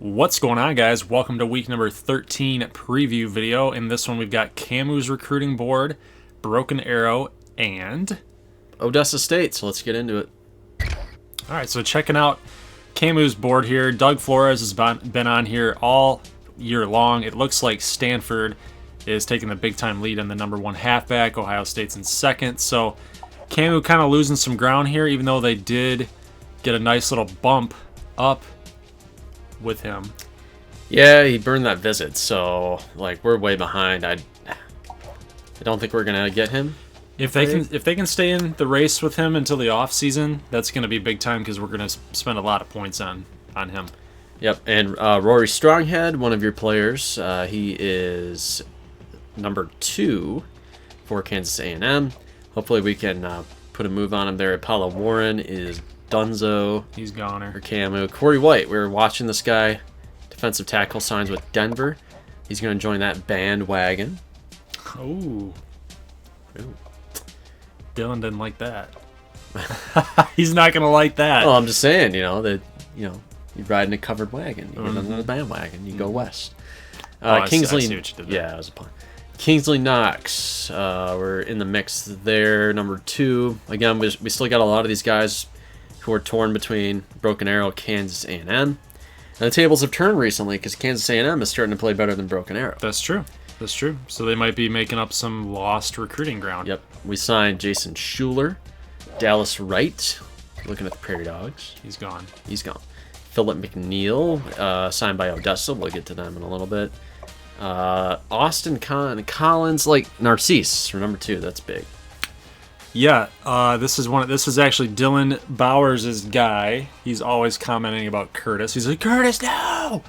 What's going on, guys? Welcome to week number 13 preview video. In this one, we've got Camu's recruiting board, Broken Arrow, and Odessa State, so let's get into it. all right, so checking out Camu's board here. Doug Flores has been on here all year long. It looks like Stanford is taking the big-time lead in the number one halfback. Ohio State's in second. So Camu kind of losing some ground here, even though they did get a nice little bump up with him. Yeah, he burned that visit, so we're way behind. I don't think we're gonna get him. If they can stay in the race with him until the off season, that's gonna be big time because we're gonna spend a lot of points on him. Yep, and Rory Stronghead, one of your players, he is number 2 for Kansas A&M. Hopefully we can put a move on him there. Apollo Warren is Dunzo. He's goner. For Camu. Corey White, we were watching this guy, defensive tackle, signs with Denver. He's going to join that bandwagon. Ooh. Dylan didn't like that. He's not going to like that. Well, I'm just saying, you ride in a covered wagon. You get on the bandwagon. You go west. Kingsley. I see what you did there. Yeah, that was a pun. Kingsley Knox. We're in the mix there. Number 2. Again, we still got a lot of these guys who are torn between Broken Arrow, Kansas A&M. And the tables have turned recently because Kansas A&M is starting to play better than Broken Arrow. That's true. That's true. So they might be making up some lost recruiting ground. Yep. We signed Jason Schuler, Dallas Wright, looking at the Prairie Dogs. He's gone. He's gone. Philip McNeil, signed by Odessa. We'll get to them in a little bit. Austin Collins, Narcisse for number 2. That's big. Yeah, this is actually Dylan Bowers' guy. He's always commenting about Curtis. He's like, Curtis, no!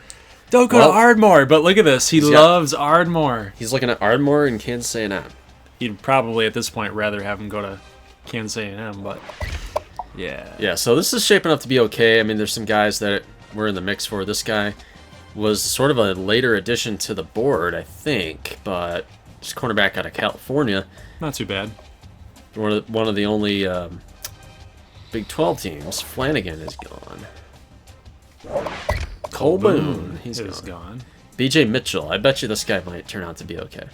Don't go to Ardmore. But look at this. He loves Ardmore. He's looking at Ardmore and Kansas A&M. He'd probably, at this point, rather have him go to Kansas A&M, but yeah. Yeah, so this is shaping up to be okay. I mean, there's some guys that we're in the mix for. This guy was sort of a later addition to the board, I think, but just cornerback out of California. Not too bad. One of the only Big 12 teams. Flanagan is gone. Cole Boone, he's gone. BJ Mitchell, I bet you this guy might turn out to be okay.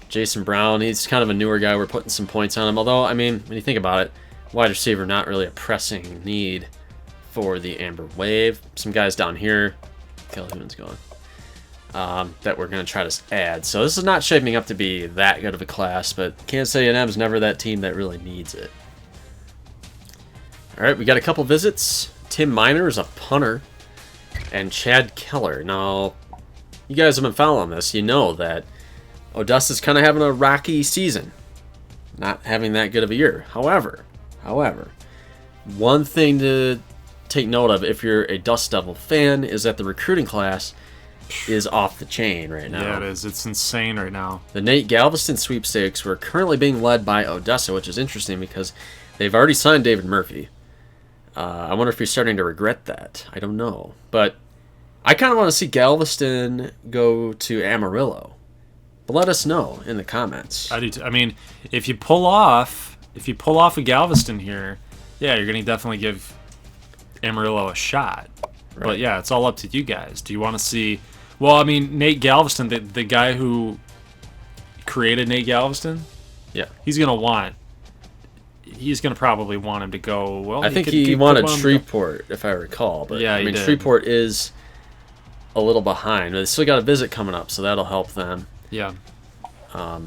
Jason Brown, he's kind of a newer guy. We're putting some points on him. Although, I mean, when you think about it, wide receiver, not really a pressing need for the Amber Wave. Some guys down here. Calhoun's gone. That we're going to try to add. So this is not shaping up to be that good of a class, but Kansas A&M is never that team that really needs it. All right, we got a couple visits. Tim Miner is a punter, and Chad Keller. Now, you guys have been following this. You know that Odessa's kind of having a rocky season, not having that good of a year. However, one thing to take note of if you're a Dust Devil fan is that the recruiting class is off the chain right now. Yeah, it is. It's insane right now. The Nate Galveston sweepstakes were currently being led by Odessa, which is interesting because they've already signed David Murphy. I wonder if he's starting to regret that. I don't know. But I kind of want to see Galveston go to Amarillo. But let us know in the comments. I do too. I mean, if you pull off a Galveston here, yeah, you're going to definitely give Amarillo a shot. Right. But yeah, it's all up to you guys. Do you want to see... Well, I mean, Nate Galveston, the guy who created Nate Galveston, yeah, he's going to probably want him to go, well, I think he wanted Shreveport, if I recall. But yeah, I mean, Shreveport is a little behind. They still got a visit coming up, so that'll help them. Yeah. But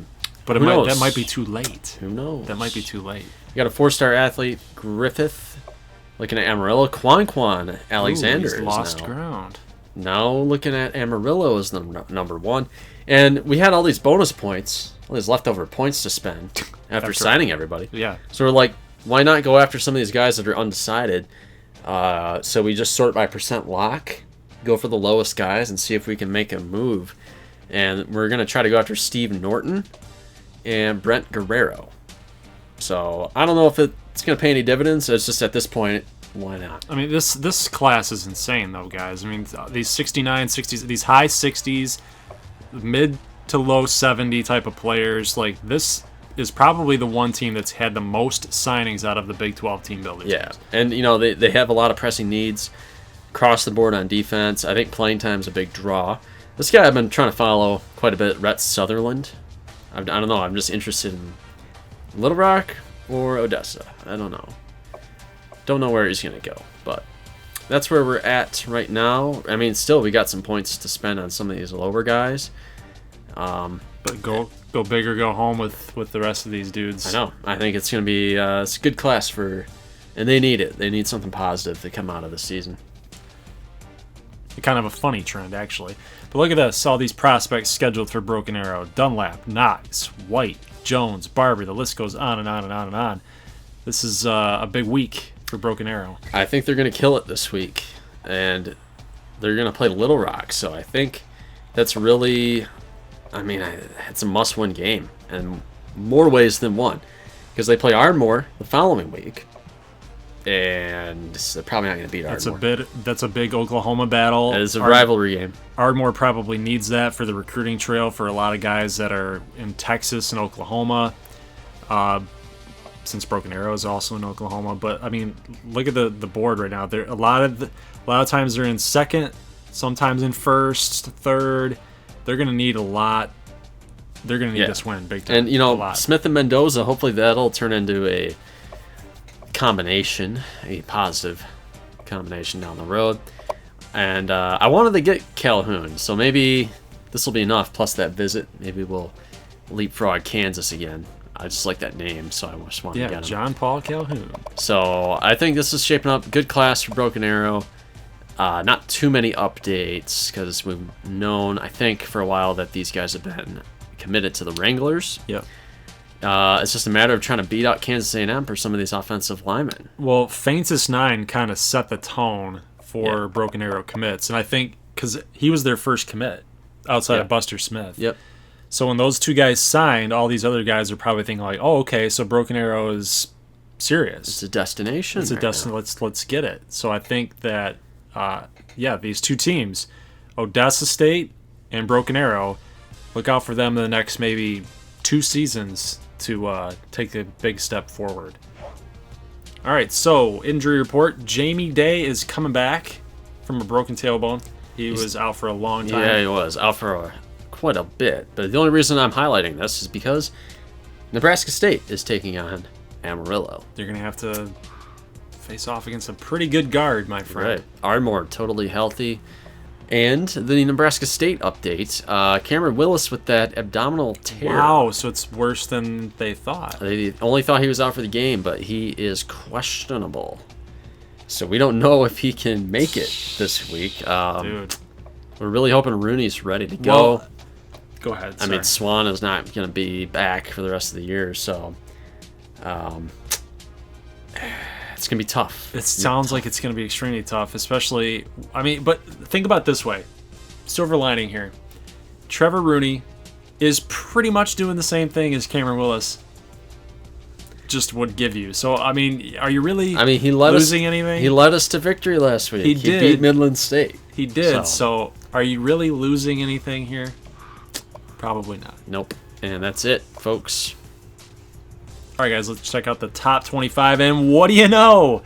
that might be too late. Who knows? That might be too late. You got a 4-star athlete, Griffith, looking at Amarillo. Quan Alexander he's lost ground. Now looking at Amarillo as number 1. And we had all these bonus points, all these leftover points to spend after signing everybody. Yeah. So we're like, why not go after some of these guys that are undecided? So we just sort by percent lock, go for the lowest guys, and see if we can make a move. And we're going to try to go after Steve Norton and Brent Guerrero. So I don't know if it's going to pay any dividends. It's just at this point, why not? I mean, this class is insane, though, guys. I mean, these 69, 60s, these high 60s, mid to low 70 type of players, this is probably the one team that's had the most signings out of the Big 12 team builders. Yeah, and they have a lot of pressing needs. across the board on defense. I think playing time's a big draw. This guy I've been trying to follow quite a bit, Rhett Sutherland. I don't know. I'm just interested in Little Rock or Odessa. I don't know. Don't know where he's going to go, but that's where we're at right now. I mean, still, we got some points to spend on some of these lower guys. But go big or go home with the rest of these dudes. I know. I think it's going to be it's a good class for, and they need it. They need something positive to come out of the season. Kind of a funny trend, actually. But look at this. All these prospects scheduled for Broken Arrow. Dunlap, Knox, White, Jones, Barber. The list goes on and on and on and on. This is a big week for Broken Arrow. I think they're going to kill it this week. And they're going to play Little Rock. So I think that's really, I mean, it's a must-win game. And more ways than one. Because they play Ardmore the following week. And they're probably not going to beat Ardmore. That's a big Oklahoma battle. It is a rivalry game. Ardmore probably needs that for the recruiting trail for a lot of guys that are in Texas and Oklahoma. Since Broken Arrow is also in Oklahoma, but I mean, look at the board right now. There a lot of times they're in second, sometimes in first, third. They're going to need a lot. They're going to need this win big time. And Smith and Mendoza. Hopefully that'll turn into a combination, a positive combination down the road. And I wanted to get Calhoun, so maybe this will be enough, plus that visit. Maybe we'll leapfrog Kansas again. I just like that name, so I just want to get him. John Paul Calhoun. So I think this is shaping up. Good class for Broken Arrow. Not too many updates, because we've known, I think, for a while that these guys have been committed to the Wranglers. Yep. It's just a matter of trying to beat out Kansas A&M for some of these offensive linemen. Well, Feintis 9 kind of set the tone for Broken Arrow commits, and I think because he was their first commit outside of Buster Smith. Yep. So when those two guys signed, all these other guys are probably thinking like, "Oh, okay, so Broken Arrow is serious. It's a destination. It's a destination. Let's get it." So I think that these two teams, Odessa State and Broken Arrow, look out for them in the next maybe 2 seasons to take a big step forward. All right, so injury report. Jamie Day is coming back from a broken tailbone. He was out for a long time. Yeah, he was out for quite a bit. But the only reason I'm highlighting this is because Nebraska State is taking on Amarillo. They're going to have to face off against a pretty good guard, my friend. Right. Ardmore totally healthy. And the Nebraska State update, Cameron Willis with that abdominal tear. Wow, so it's worse than they thought. They only thought he was out for the game, but he is questionable. So we don't know if he can make it this week. Dude. We're really hoping Rooney's ready to go. Well, go ahead. I mean, Swan is not going to be back for the rest of the year, so it's going to be tough. It sounds like it's going to be extremely tough, especially, I mean, but think about it this way. Silver lining here. Trevor Rooney is pretty much doing the same thing as Cameron Willis just would give you. So, I mean, are you really he losing anything? He led us to victory last week. He beat Midland State. He did. So, are you really losing anything here? Probably not. Nope. And that's it, folks. All right, guys, let's check out the top 25. And what do you know?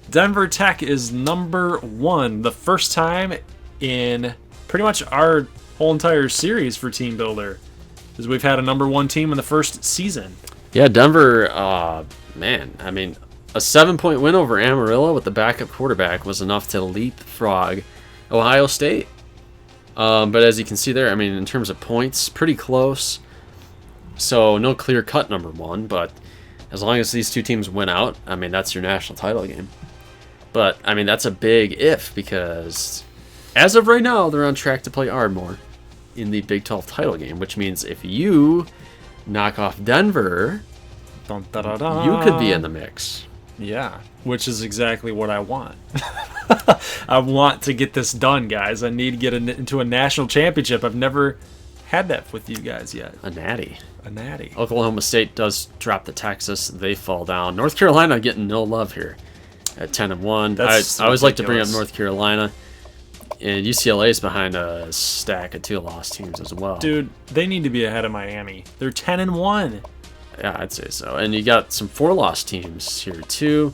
Denver Tech is number 1. The first time in pretty much our whole entire series for Team Builder, because we've had a number 1 team in the first season. Yeah, Denver, man, I mean, a 7-point win over Amarillo with the backup quarterback was enough to leapfrog Ohio State. But as you can see there, I mean, in terms of points, pretty close. So no clear-cut number 1, but as long as these two teams win out, I mean, that's your national title game. But, I mean, that's a big if, because as of right now, they're on track to play Ardmore in the Big 12 title game, which means if you knock off Denver, Dun, da, da, da. you could be in the mix. Yeah, which is exactly what I want. I want to get this done, guys. I need to get into a national championship. I've never had that with you guys yet. A natty. Oklahoma State does drop to Texas. They fall down. North Carolina getting no love here at 10-1. I always like to bring up North Carolina. And UCLA's behind a stack of 2 lost teams as well. Dude, they need to be ahead of Miami. They're 10-1. Yeah, I'd say so. And you got some 4-loss teams here too.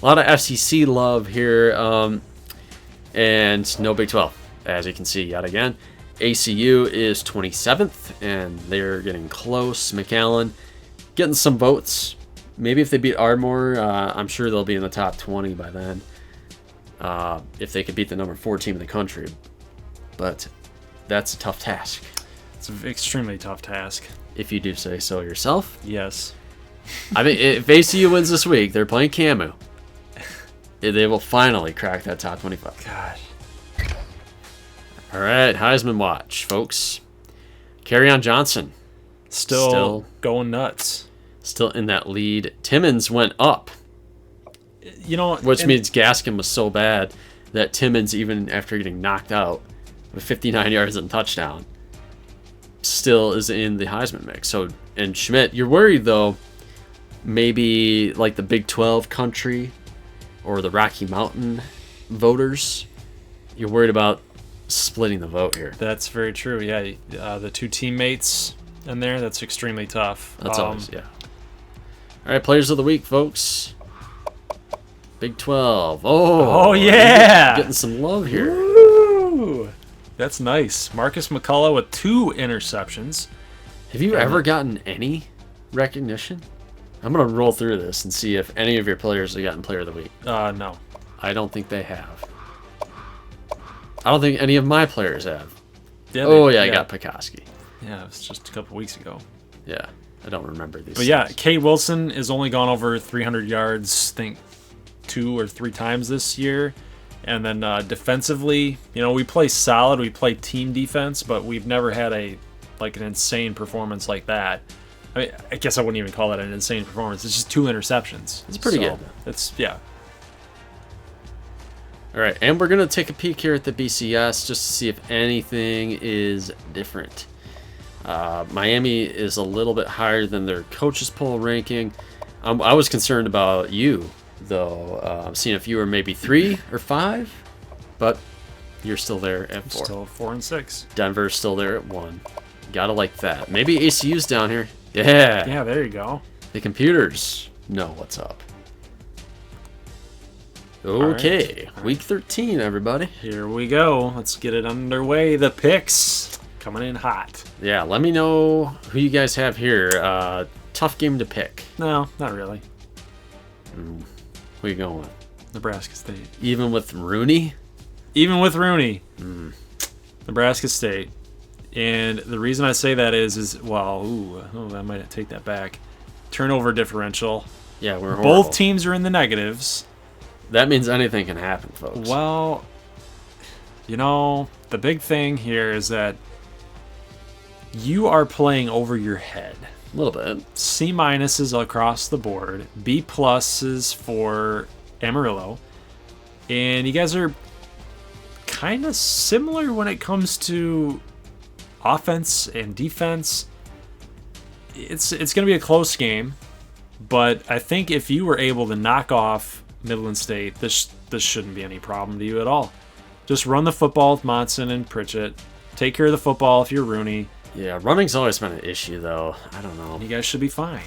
A lot of FCC love here. And And no Big 12, as you can see yet again. ACU is 27th, and they're getting close. McAllen getting some votes. Maybe if they beat Ardmore, I'm sure they'll be in the top 20 by then. If they could beat the number 4 team in the country. But that's a tough task. It's an extremely tough task. If you do say so yourself. Yes. I mean, if ACU wins this week, they're playing Camu. They will finally crack that top 25. Gosh. All right, Heisman watch, folks. Kerryon Johnson. Still going nuts. Still in that lead. Timmons went up. Which means Gaskin was so bad that Timmons, even after getting knocked out with 59 yards and touchdown, still is in the Heisman mix. So, and Schmidt, you're worried though, maybe like the Big 12 country or the Rocky Mountain voters, you're worried about splitting the vote here. That's very true. Yeah, the 2 teammates in there, that's extremely tough. That's always, yeah. All right, players of the week, folks. Big 12. Oh yeah! Getting some love here. Woo! That's nice. Marcus McCullough with 2 interceptions. Have you ever gotten any recognition? I'm going to roll through this and see if any of your players have gotten player of the week. No. I don't think they have. I don't think any of my players have. Yeah, I got Pekoski. Yeah, it was just a couple weeks ago. Yeah, I don't remember these. But yeah, Kay Wilson has only gone over 300 yards, I think 2 or 3 times this year. And then defensively, we play solid. We play team defense, but we've never had an insane performance like that. I mean, I guess I wouldn't even call that an insane performance. It's just 2 interceptions. It's pretty good. Yeah. All right, and we're going to take a peek here at the BCS just to see if anything is different. Miami is a little bit higher than their coaches poll ranking. I was concerned about you, though. I'm seeing if you were maybe 3 or 5, but you're still there at 4. Still 4 and 6. Denver's still there at 1. Gotta like that. Maybe ACU's down here. Yeah. Yeah, there you go. The computers know what's up. Okay, All right. Week 13, everybody. Here we go. Let's get it underway. The picks coming in hot. Yeah, let me know who you guys have here. Tough game to pick. No, not really. Who are you going with? Nebraska State. Even with Rooney? Even with Rooney. Nebraska State. And the reason I say that is I might take that back. Turnover differential. Yeah, we're horrible. Both teams are in the negatives. That means anything can happen, folks. Well, the big thing here is that you are playing over your head. A little bit. C minuses across the board. B pluses for Amarillo. And you guys are kind of similar when it comes to offense and defense. It's going to be a close game. But I think if you were able to knock off Midland State, this shouldn't be any problem to you at all. Just run the football with Monson and Pritchett. Take care of the football if you're Rooney. Yeah, running's always been an issue, though. I don't know. You guys should be fine.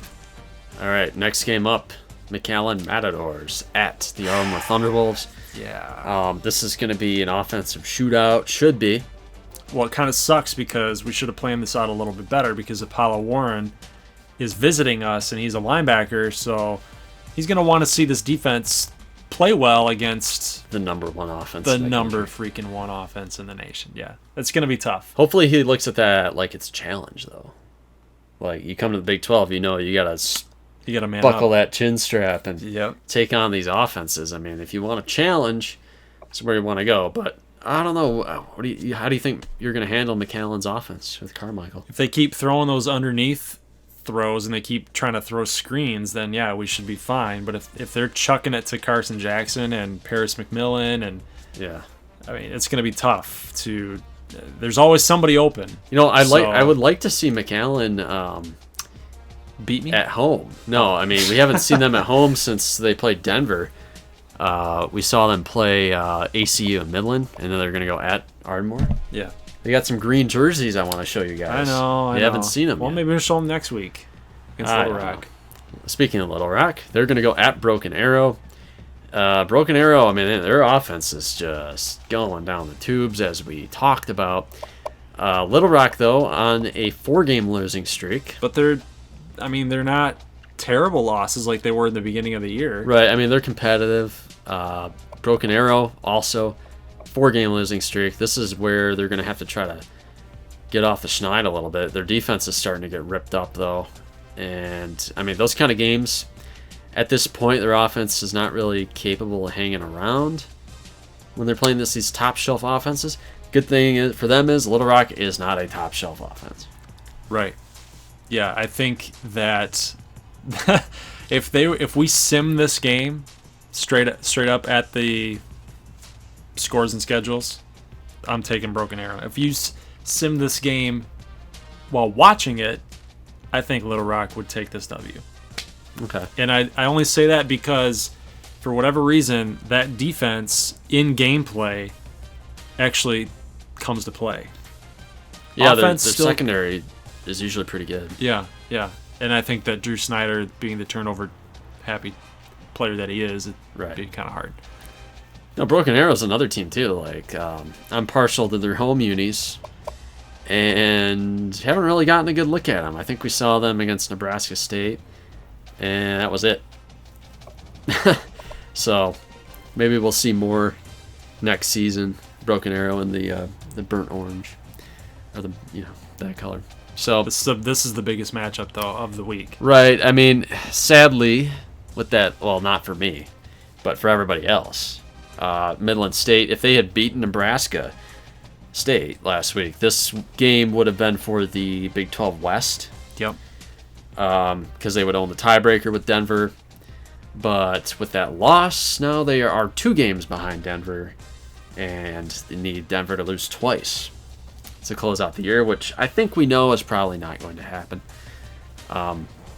All right, next game up. McAllen Matadors at the Ardmore Thunderwolves. Yeah. This is going to be an offensive shootout. Should be. Well, it kind of sucks because we should have planned this out a little bit better because Apollo Warren is visiting us, and he's a linebacker, so he's going to want to see this defense play well against the number 1 offense. The number freaking 1 offense in the nation. Yeah, it's going to be tough. Hopefully he looks at that like it's a challenge, though. Like, you come to the Big 12, you got to man buckle up. that chin strap and take on these offenses. I mean, if you want a challenge, that's where you want to go. But I don't know. How do you think you're going to handle McAllen's offense with Carmichael? If they keep throwing those underneath throws and they keep trying to throw screens, then yeah, we should be fine. But if they're chucking it to Carson Jackson and Paris McMillan I mean, it's going to be tough to. There's always somebody open. I would like to see McAllen beat me at home. No, I mean we haven't seen them at home since they played Denver. We saw them play ACU in Midland, and then they're going to go at Ardmore. Yeah. They got some green jerseys I want to show you guys. I know. You haven't seen them Well, yet. maybe we'll show them next week against Little Rock. Speaking of Little Rock, they're going to go at Broken Arrow. Broken Arrow, I mean, their offense is just going down the tubes, as we talked about. Little Rock, though, on a 4-game losing streak. But they're not terrible losses like they were in the beginning of the year. Right, I mean, they're competitive. Broken Arrow, also 4-game losing streak. This is where they're going to have to try to get off the schneid a little bit. Their defense is starting to get ripped up, though. And, I mean, those kind of games, at this point, their offense is not really capable of hanging around when they're playing these top-shelf offenses. Good thing for them is Little Rock is not a top-shelf offense. Right. Yeah, I think that if we sim this game straight up at the scores and schedules, I'm taking Broken Arrow. If you sim this game while watching it, I think Little Rock would take this W. Okay. And I only say that because, for whatever reason, that defense in gameplay actually comes to play. Yeah, their secondary is usually pretty good. Yeah. And I think that Drew Snyder, being the turnover-happy player that he is, it'd be kind of hard. No, Broken Arrow's another team, too. Like, I'm partial to their home unis and haven't really gotten a good look at them. I think we saw them against Nebraska State, and that was it. So maybe we'll see more next season. Broken Arrow in the burnt orange, or that color. So this is the biggest matchup though of the week. Right. I mean, sadly, with that, well, not for me, but for everybody else, Midland State, if they had beaten Nebraska State last week, this game would have been for the Big 12 West. Yep. Because they would own the tiebreaker with Denver. But with that loss, now they are 2 games behind Denver, and they need Denver to lose twice to close out the year, which I think we know is probably not going to happen.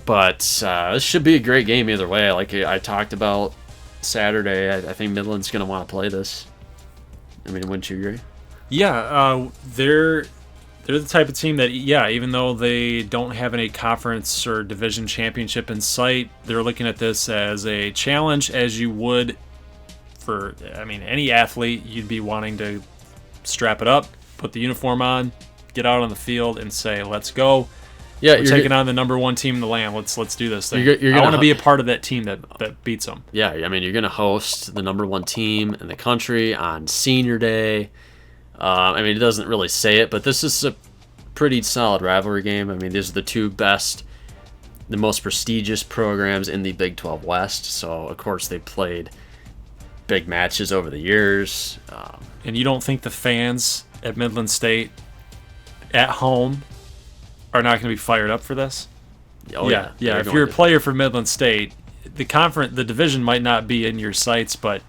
But this should be a great game either way. Like I talked about Saturday, I think Midland's going to want to play this. I mean, wouldn't you agree? Yeah, they're the type of team that, even though they don't have any conference or division championship in sight, they're looking at this as a challenge, as you would for, any athlete. You'd be wanting to strap it up, put the uniform on, get out on the field, and say, let's go. Yeah, we're taking on the number 1 team in the land. Let's do this thing. I want to be a part of that team that beats them. Yeah, I mean, you're going to host the number 1 team in the country on Senior Day. It doesn't really say it, but this is a pretty solid rivalry game. I mean, these are the 2 best, the most prestigious programs in the Big 12 West. So, of course, they played big matches over the years. And you don't think the fans at Midland State at home are not going to be fired up for this? Oh, yeah. Yeah, if you're a player for Midland State, the division might not be in your sights, but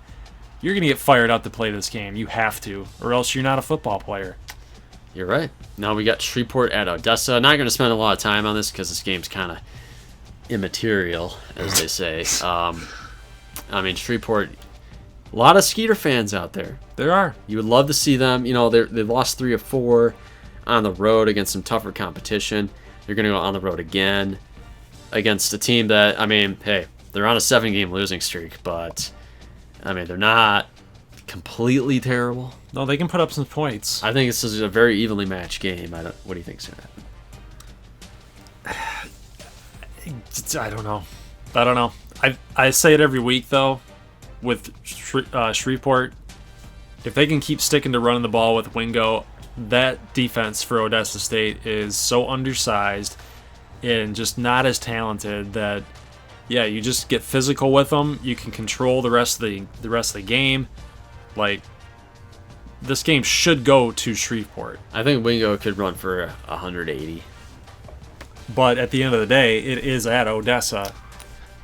you're going to get fired up to play this game. You have to, or else you're not a football player. You're right. Now we got Shreveport at Odessa. Not going to spend a lot of time on this because this game's kind of immaterial, as they say. Shreveport, a lot of Skeeter fans out there. There are. You would love to see them. They've lost 3 of 4 on the road against some tougher competition. They're going to go on the road again against a team that, hey, they're on a 7-game losing streak, but they're not completely terrible. No, they can put up some points. I think this is a very evenly matched game. What do you think's going to happen? I don't know. I say it every week, though, with Shreveport. If they can keep sticking to running the ball with Wingo, that defense for Odessa State is so undersized and just not as talented that, you just get physical with them. You can control the rest of the game. Like, this game should go to Shreveport. I think Wingo could run for 180. But at the end of the day, it is at Odessa.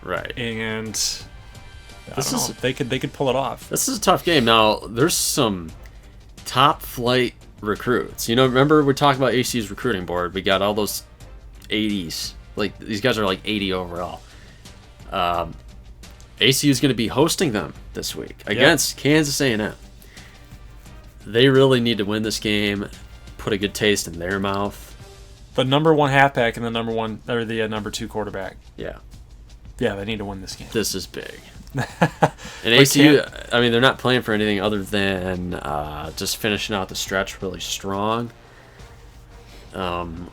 Right. And they could pull it off. This is a tough game. Now, there's some top flight recruits. Remember we talked about ACU's recruiting board. We got all those 80s. Like, these guys are like 80 overall. ACU is going to be hosting them this week against Kansas A&M. They really need to win this game, put a good taste in their mouth. The number 1 halfback and the number 2 quarterback. Yeah. Yeah, they need to win this game. This is big. And ACU, I mean, they're not playing for anything other than just finishing out the stretch really strong. Do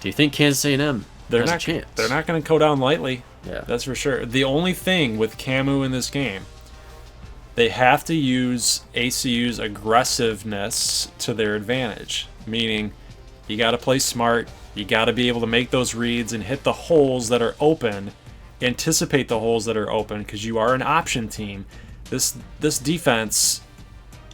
you think Kansas A&M has a chance? They're not going to go down lightly. Yeah, that's for sure. The only thing with Camu in this game, they have to use ACU's aggressiveness to their advantage. Meaning, you got to play smart. You got to be able to make those reads and hit the holes that are open. Anticipate the holes that are open because you are an option team. This defense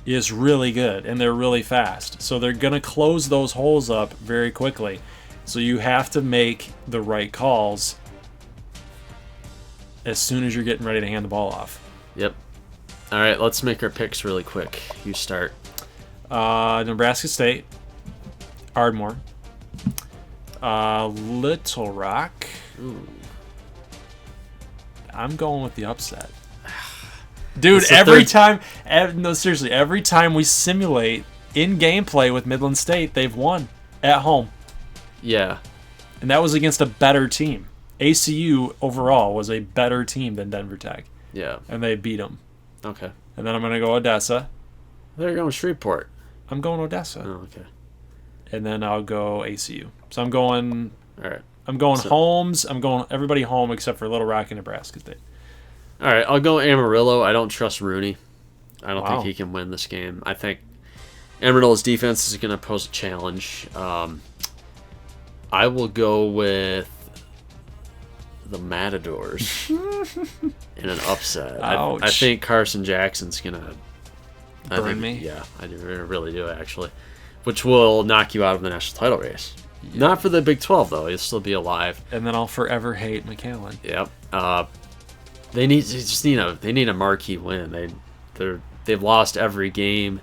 is really good and they're really fast. So they're going to close those holes up very quickly. So you have to make the right calls as soon as you're getting ready to hand the ball off. Yep. All right, let's make our picks really quick. You start. Nebraska State, Ardmore, Little Rock. Ooh. I'm going with the upset. Dude, every time we simulate in gameplay with Midland State, they've won at home. Yeah. And that was against a better team. ACU overall was a better team than Denver Tech. Yeah. And they beat them. Okay. And then I'm going to go Odessa. They're going Shreveport. I'm going Odessa. Oh, okay. And then I'll go ACU. So I'm going... All right. I'm going Holmes. I'm going everybody home except for Little Rock and Nebraska State. All right, I'll go Amarillo. I don't trust Rooney. I don't think he can win this game. I think Amarillo's defense is going to pose a challenge. I will go with the Matadors in an upset. I think Carson Jackson's going to burn me. Yeah, I really do, actually. Which will knock you out of the national title race. Yeah. Not for the Big 12, though. He'll still be alive. And then I'll forever hate McAllen. Yep. They need a marquee win. They've lost every game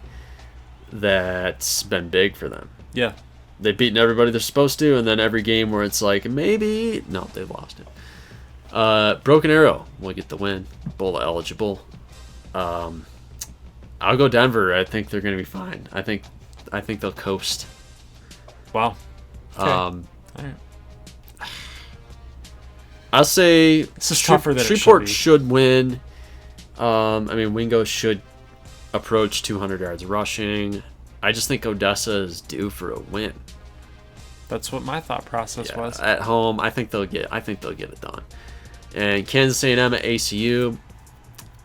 that's been big for them. Yeah. They've beaten everybody they're supposed to, and then every game where it's like, maybe... No, they've lost it. Broken Arrow will get the win. Bowl eligible. I'll go Denver. I think they're going to be fine. I think they'll coast. Wow. Okay. All right. I'll say this is tougher than Shreveport should win. I mean, Wingo should approach 200 yards rushing. I just think Odessa is due for a win. That's what my thought process was. At home, I think they'll get it done. And Kansas A&M at ACU,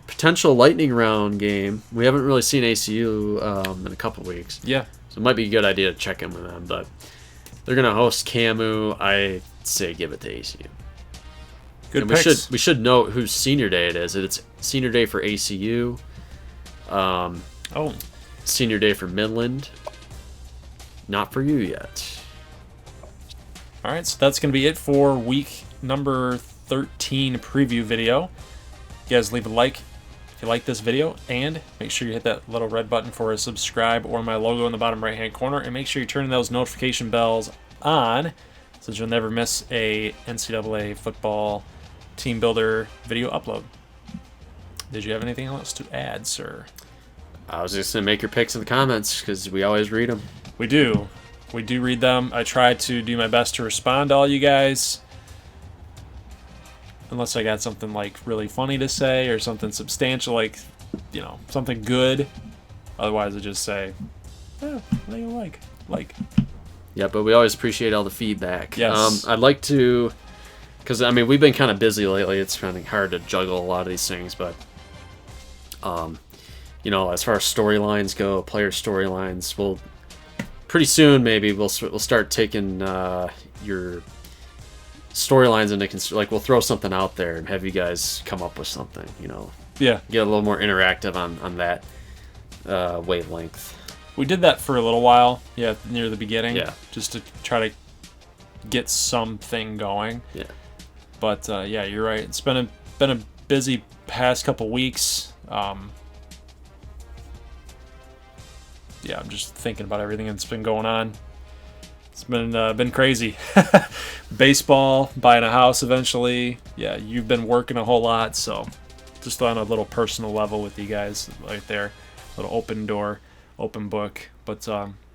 potential lightning round game. We haven't really seen ACU in a couple weeks. Yeah. So it might be a good idea to check in with them, but they're going to host Camu. I say give it to ACU. Good picks. We should note whose senior day it is. It's senior day for ACU. Senior day for Midland. Not for you yet. All right, so that's going to be it for week number 13 preview video. You guys leave a like if you like this video, and make sure you hit that little red button for a subscribe or my logo in the bottom right hand corner, and make sure you turn those notification bells on so you'll never miss a NCAA football team builder video upload. Did you have anything else to add, sir? I was just going to make your picks in the comments because we always read them. We do read them. I try to do my best to respond to all you guys, unless I got something like really funny to say or something substantial, like, you know, something good. Otherwise I just say, what do you like. Yeah, but we always appreciate all the feedback. Yes. I'd like to, because I mean we've been kind of busy lately. It's kind of hard to juggle a lot of these things, but you know, as far as storylines go, player storylines, we'll pretty soon maybe we'll start taking your storylines into like we'll throw something out there and have you guys come up with something. You know, yeah, get a little more interactive on that wavelength. We did that for a little while, yeah, near the beginning, yeah, just to try to get something going. Yeah, but yeah, you're right. It's been a busy past couple weeks. Yeah, I'm just thinking about everything that's been going on. It's been crazy. Baseball, buying a house eventually. Yeah, you've been working a whole lot, so just on a little personal level with you guys right there. A little open door, open book. But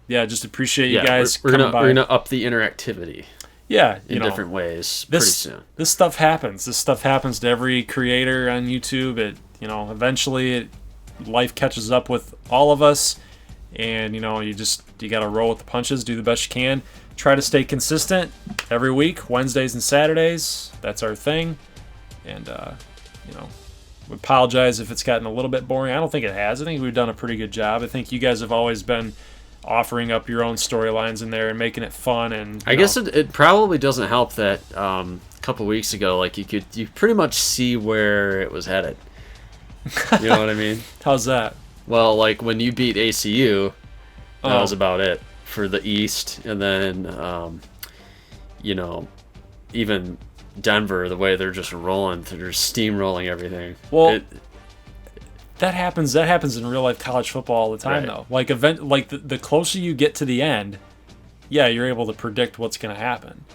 yeah, just appreciate you guys we're coming by. We're gonna up the interactivity. Yeah, in different ways pretty soon. This stuff happens. This stuff happens to every creator on YouTube. Eventually life catches up with all of us, and you got to roll with the punches, do the best you can. Try to stay consistent every week, Wednesdays and Saturdays. That's our thing. And we apologize if it's gotten a little bit boring. I don't think it has. I think we've done a pretty good job. I think you guys have always been offering up your own storylines in there and making it fun. And I guess it probably doesn't help that a couple weeks ago, like you pretty much see where it was headed. You know what I mean? How's that? Well, like when you beat ACU, that was about it for the East, and then even Denver, the way they're just rolling, they're steamrolling everything. Well, that happens in real life college football all the time, though. Like the closer you get to the end, yeah, you're able to predict what's going to happen.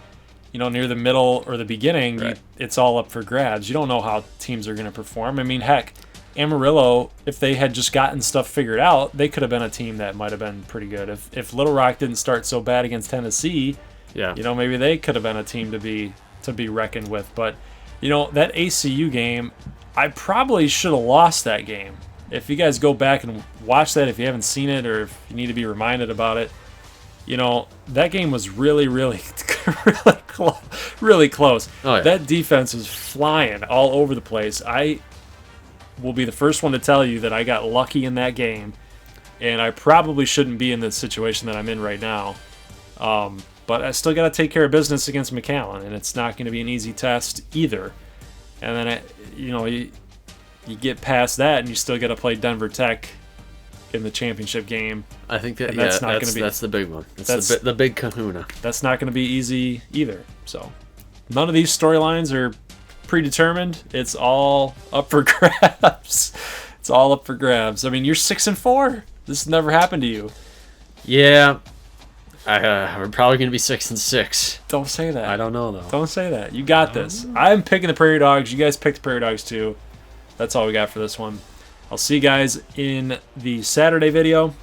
Near the middle or the beginning, it's all up for grabs. You don't know how teams are going to perform. I mean, heck, Amarillo, if they had just gotten stuff figured out, they could have been a team that might have been pretty good. If Little Rock didn't start so bad against Tennessee, maybe they could have been a team to be reckoned with. But that ACU game, I probably should have lost that game. If you guys go back and watch that, if you haven't seen it or if you need to be reminded about it, that game was really, really, really close. Oh, yeah. That defense was flying all over the place. I will be the first one to tell you that I got lucky in that game, and I probably shouldn't be in the situation that I'm in right now. But I still got to take care of business against McAllen, and it's not going to be an easy test either. And then, you get past that, and you still got to play Denver Tech in the championship game. I think that's the big one. That's the big kahuna. That's not going to be easy either. So none of these storylines are predetermined. It's all up for grabs. It's all up for grabs. I mean, you're 6-4. This has never happened to you. Yeah. We're probably going to be 6-6. Don't say that. I don't know, though. Don't say that. You got this. I'm picking the Prairie Dogs. You guys picked the Prairie Dogs, too. That's all we got for this one. I'll see you guys in the Saturday video.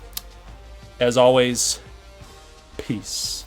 As always, peace.